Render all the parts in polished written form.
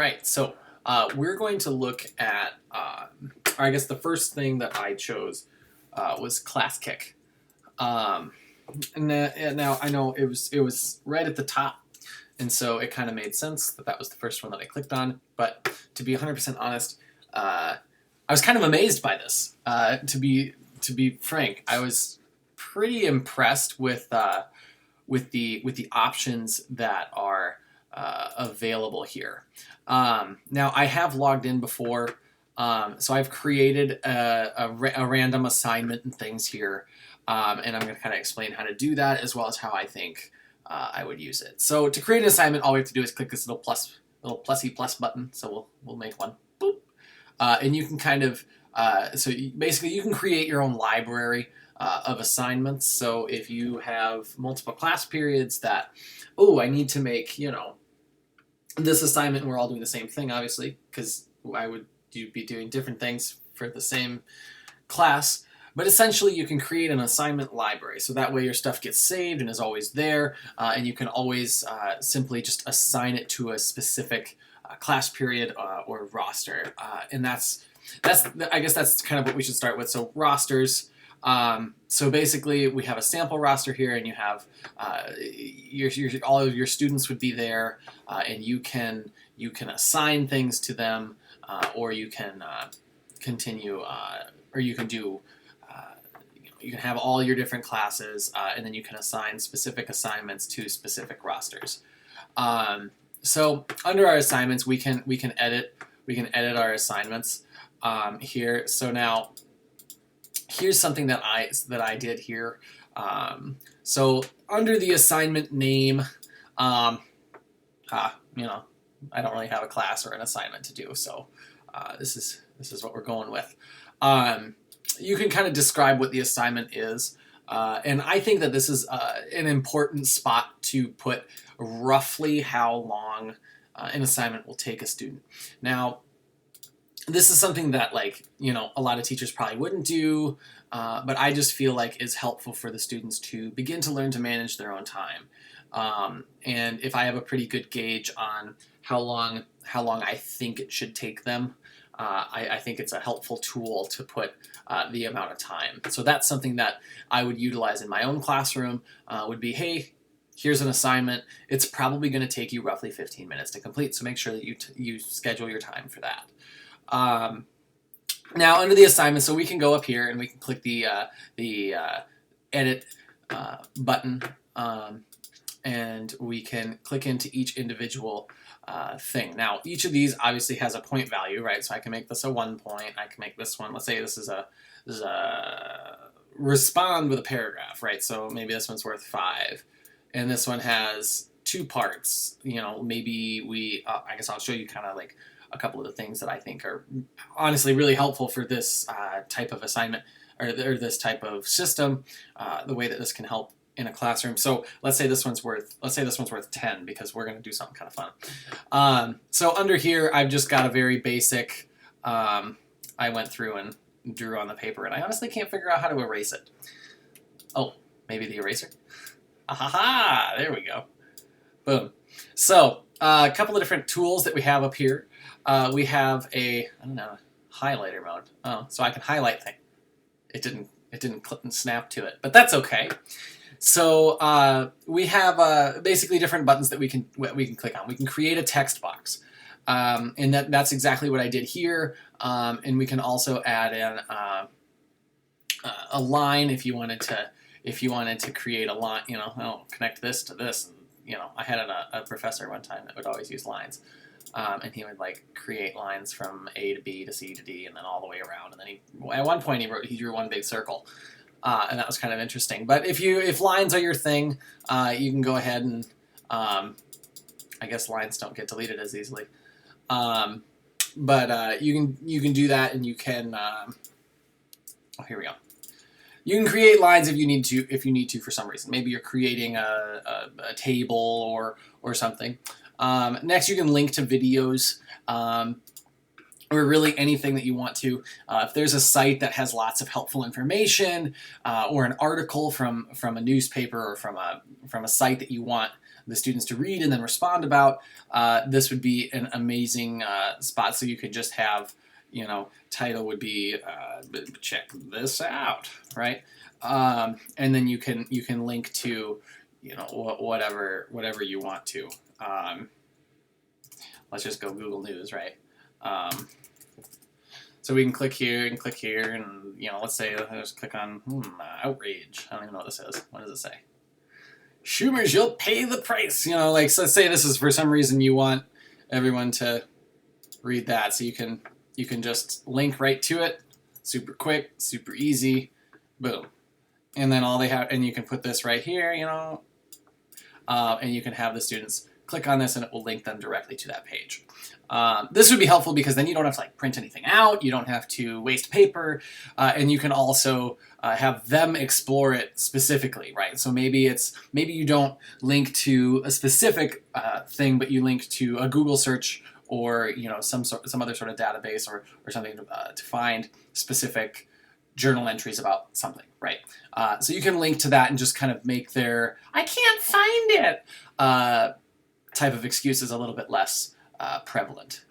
right, so we're going to look at, or I guess the first thing that I chose was Classkick. Um, and now I know it was right at the top, and so it kind of made sense that that was the first one that I clicked on. But to be 100% honest, I was kind of amazed by this. To be frank, I was pretty impressed with the options that are available here. Now I have logged in before, so I've created a random assignment and things here, and I'm going to kind of explain how to do that as well as how I think I would use it. So to create an assignment, all we have to do is click this little plusy plus button. So we'll make one, boop, and you can kind of basically you can create your own library of assignments. So if you have multiple class periods that, oh, I need to make, this assignment, we're all doing the same thing, obviously, because why would you be doing different things for the same class? But essentially, you can create an assignment library. So that way your stuff gets saved and is always there, and you can always simply just assign it to a specific class period or roster. And I guess that's kind of what we should start with. So rosters. So basically, we have a sample roster here, and you have all of your students would be there, and you can assign things to them, or you can continue, or you can do. You can have all your different classes, and then you can assign specific assignments to specific rosters. So under our assignments, we can edit our assignments here. So now, here's something that I did here. So under the assignment name, I don't really have a class or an assignment to do, so this is what we're going with. You can kind of describe what the assignment is, and I think that this is an important spot to put roughly how long an assignment will take a student. Now, this is something that, a lot of teachers probably wouldn't do, but I just feel like is helpful for the students to begin to learn to manage their own time. And if I have a pretty good gauge on how long I think it should take them, I think it's a helpful tool to put the amount of time. So that's something that I would utilize in my own classroom, would be, hey, here's an assignment. It's probably going to take you roughly 15 minutes to complete, so make sure that you schedule your time for that. Now under the assignment, so we can go up here and we can click the edit button, and we can click into each individual thing. Now each of these obviously has a point value, right? So I can make this a 1 point. I can make this one. Let's say this is a respond with a paragraph, right? So maybe this one's worth 5, and this one has 2 parts. Maybe I guess I'll show you kind of like a couple of the things that I think are honestly really helpful for this type of assignment or this type of system, the way that this can help in a classroom. So let's say this one's worth 10 because we're going to do something kind of fun. So under here, I've just got a very basic, I went through and drew on the paper, and I honestly can't figure out how to erase it. Oh, maybe the eraser? Ah, there we go. Boom. So a couple of different tools that we have up here. We have highlighter mode. Oh, so I can highlight things. It didn't click and snap to it, but that's okay. So we have basically different buttons that we can click on. We can create a text box, and that's exactly what I did here. And we can also add in a line if you wanted to create a line. Connect this to this. I had a professor one time that would always use lines. And he would create lines from A to B to C to D and then all the way around. And then at one point he drew one big circle, and that was kind of interesting. But if lines are your thing, you can go ahead and I guess lines don't get deleted as easily. But you can do that, and you can. Oh, here we go. You can create lines if you need to for some reason. Maybe you're creating a table or something. Next, you can link to videos, or really anything that you want to. If there's a site that has lots of helpful information, or an article from a newspaper or from a site that you want the students to read and then respond about, this would be an amazing spot. So you could just have, title would be check this out, right? And then you can link to, whatever you want to. Let's just go Google News, right? So we can click here and click here, and let's say I just click on outrage. I don't even know what this is. What does it say? Schumer's, you'll pay the price. So let's say this is for some reason you want everyone to read that, so you can just link right to it. Super quick, super easy, boom. And then all they have, and you can put this right here, and you can have the students click on this and it will link them directly to that page. This would be helpful because then you don't have to print anything out, you don't have to waste paper, and you can also have them explore it specifically, right? So maybe you don't link to a specific thing, but you link to a Google search or some other sort of database or something to find specific journal entries about something, right? So you can link to that and just kind of make their "I can't find it" type of excuses a little bit less prevalent.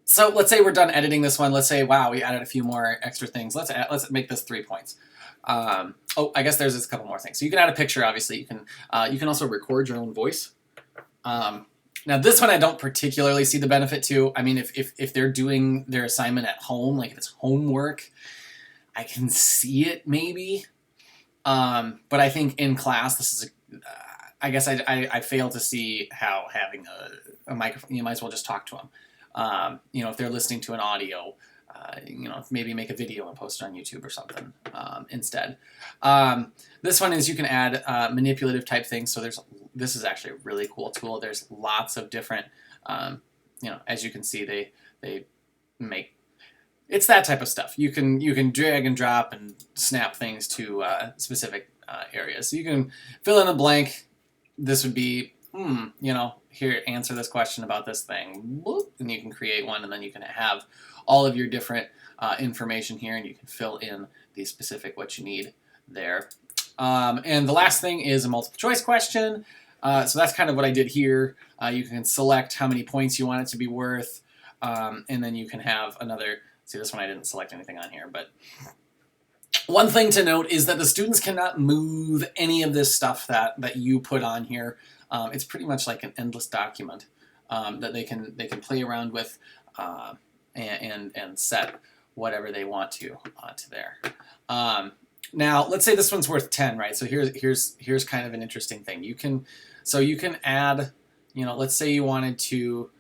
So let's say we're done editing this one. Let's say, wow, we added a few more extra things. Let's make this 3 points. I guess there's just a couple more things. So you can add a picture, obviously. You can also record your own voice. Now this one I don't particularly see the benefit to. I mean, if they're doing their assignment at home, like if it's homework, I can see it maybe. But I think in class, this is I guess I fail to see how having a microphone, you might as well just talk to them. If they're listening to an audio, maybe make a video and post it on YouTube or something instead. This one is you can add manipulative type things. So this is actually a really cool tool. There's lots of different, as you can see, they make, it's that type of stuff. You can drag and drop and snap things to specific areas. So you can fill in a blank. This would be, here, answer this question about this thing. Boop, and you can create one, and then you can have all of your different information here, and you can fill in the specific what you need there. And the last thing is a multiple choice question. So that's kind of what I did here. You can select how many points you want it to be worth, and then you can have another, see this one I didn't select anything on here, but one thing to note is that the students cannot move any of this stuff that you put on here. It's pretty much like an endless document that they can play around with and set whatever they want to onto there. Now let's say this one's worth 10, right? So here's kind of an interesting thing. You can add, let's say you wanted to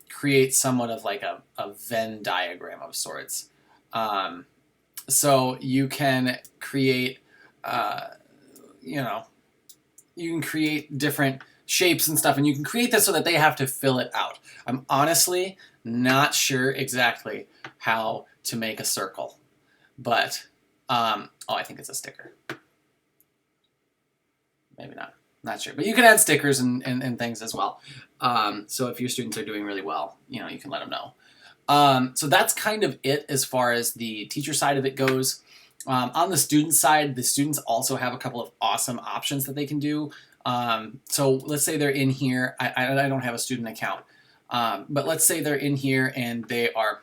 create somewhat of like a Venn diagram of sorts. So you can create, you can create different shapes and stuff, and you can create this so that they have to fill it out. I'm honestly not sure exactly how to make a circle, but, I think it's a sticker. Maybe not sure, but you can add stickers and things as well. So if your students are doing really well, you can let them know. So that's kind of it as far as the teacher side of it goes. On the student side, the students also have a couple of awesome options that they can do. So let's say they're in here. I don't have a student account, but let's say they're in here and they are,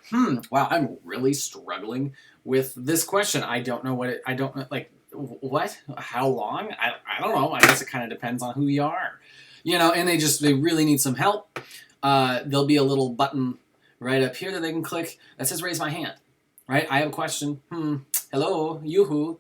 wow, I'm really struggling with this question. I don't know what I don't know, like, what? How long? I don't know. I guess it kind of depends on who you are, and they really need some help. There'll be a little button right up here that they can click that says raise my hand, right? I have a question. Hello, yoo-hoo.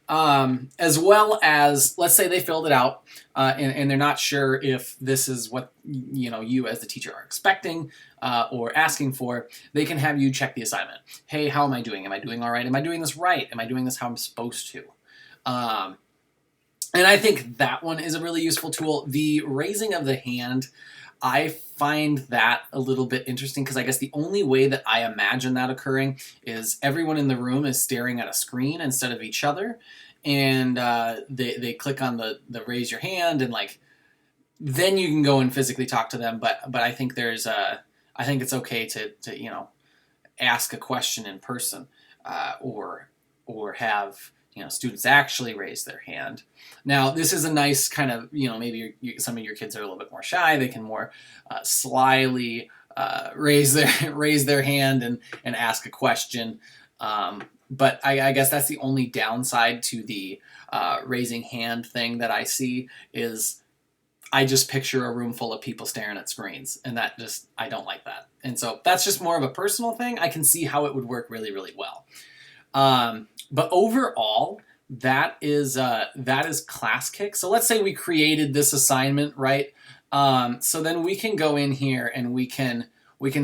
As well as, let's say they filled it out and they're not sure if this is what you as the teacher are expecting or asking for. They can have you check the assignment. Hey, how am I doing? Am I doing all right? Am I doing this right? Am I doing this how I'm supposed to? And I think that one is a really useful tool. The raising of the hand, I find that a little bit interesting because I guess the only way that I imagine that occurring is everyone in the room is staring at a screen instead of each other, and they click on the raise your hand, and then you can go and physically talk to them. But I think I think it's okay to ask a question in person or have students actually raise their hand. Now, this is a nice kind of, maybe some of your kids are a little bit more shy. They can more slyly raise their hand and ask a question. But I guess that's the only downside to the raising hand thing that I see is I just picture a room full of people staring at screens, and I don't like that. And so that's just more of a personal thing. I can see how it would work really, really well. But overall, that is Classkick. So let's say we created this assignment, right? So then we can go in here and we can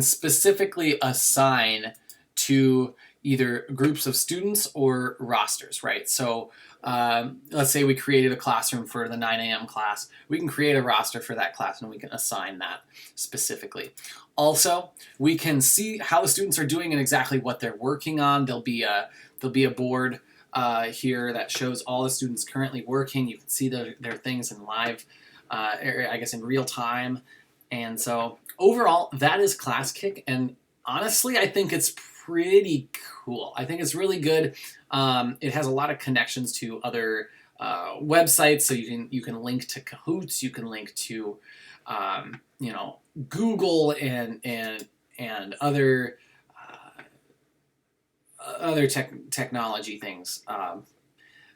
specifically assign to either groups of students or rosters, right? So let's say we created a classroom for the 9 a.m. class. We can create a roster for that class and we can assign that specifically. Also, we can see how the students are doing and exactly what they're working on. There'll be a board here that shows all the students currently working. You can see their things in live, I guess in real time. And so overall, that is Classkick. And honestly, I think it's pretty cool. I think it's really good. It has a lot of connections to other websites, so you can link to Kahoots, you can link to Google and other technology things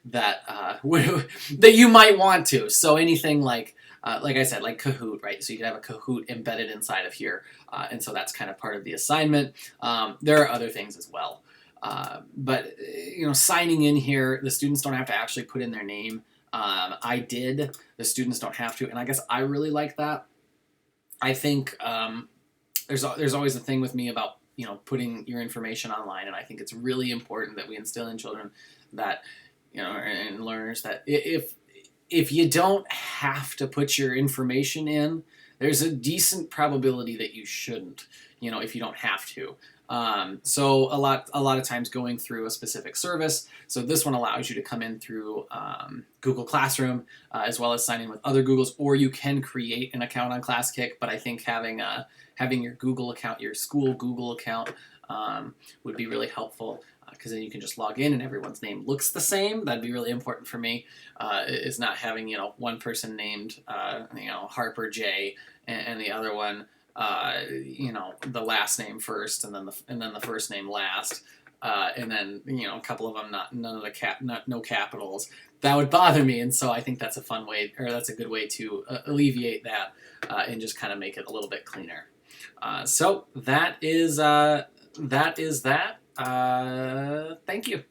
that that you might want to. So anything like I said, like Kahoot, right? So you can have a Kahoot embedded inside of here, and so that's kind of part of the assignment. There are other things as well, but signing in here, the students don't have to actually put in their name. I did. The students don't have to, and I guess I really like that. I think there's always a thing with me about putting your information online, and I think it's really important that we instill in children that and learners that if you don't have to put your information in, there's a decent probability that you shouldn't, if you don't have to. So a lot of times going through a specific service. So this one allows you to come in through Google Classroom, as well as sign in with other Googles, or you can create an account on Classkick. But I think having your Google account, your school Google account, would be really helpful. Because then you can just log in and everyone's name looks the same. That'd be really important for me. Is not having one person named Harper J and the other one the last name first and then the first name last, and then a couple of them no capitals. That would bother me, and so I think that's a good way to alleviate that and just kind of make it a little bit cleaner. So that is that. Thank you.